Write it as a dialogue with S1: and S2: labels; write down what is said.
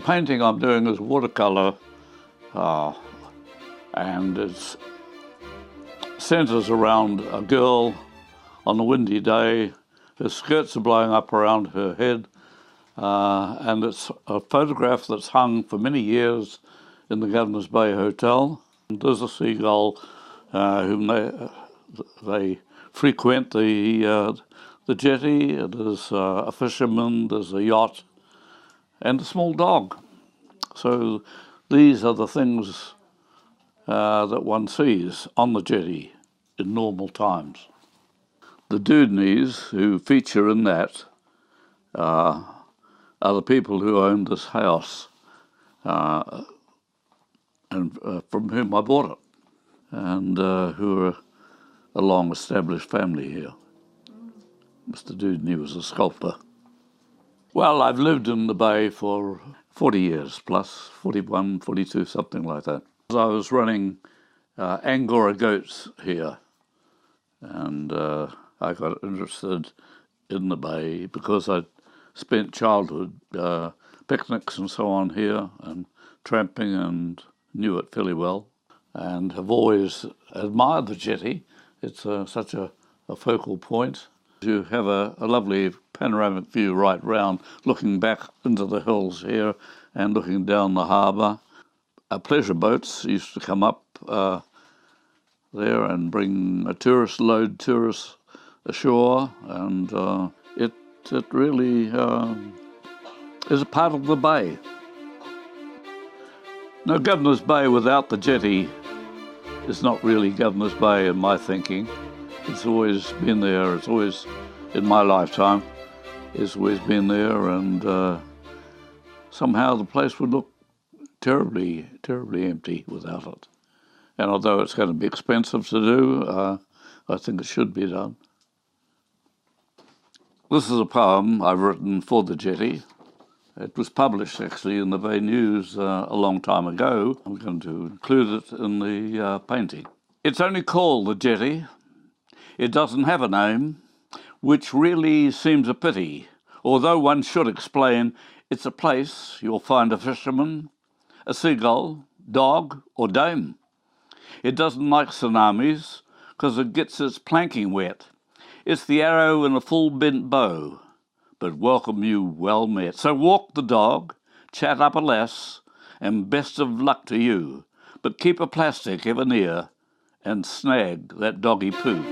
S1: painting I'm doing is watercolour, and it centres around a girl on a windy day. Her skirts are blowing up around her head, and it's a photograph that's hung for many years in the Governor's Bay Hotel. There's a seagull whom they frequent the jetty. There's a fisherman, there's a yacht, and a small dog. So these are the things that one sees on the jetty in normal times. The Doodneys who feature in that are the people who own this house and from whom I bought it, and who are a long-established family here. Mr. Doodney was a sculptor. Well, I've lived in the bay for 40 years plus, 41, 42, something like that. I was running Angora goats here, and I got interested in the bay because I'd spent childhood picnics and so on here and tramping, and knew it fairly well, and have always admired the jetty. It's such a focal point. You have a lovely panoramic view right round, looking back into the hills here and looking down the harbour. Pleasure boats used to come up there and bring load tourists ashore, and it really is a part of the bay. No, Governor's Bay without the jetty is not really Governor's Bay in my thinking. It's always been there. It's always, in my lifetime, it's always been there, and somehow the place would look terribly, terribly empty without it. And although it's going to be expensive to do, I think it should be done. This is a poem I've written for the jetty. It was published actually in the Bay News a long time ago. I'm going to include it in the painting. It's only called the jetty. It doesn't have a name, which really seems a pity. Although one should explain, it's a place you'll find a fisherman, a seagull, dog or dame. It doesn't like tsunamis because it gets its planking wet. It's the arrow in a full bent bow, but welcome you well met. So walk the dog, chat up a lass, and best of luck to you. But keep a plastic ever near and snag that doggy poo.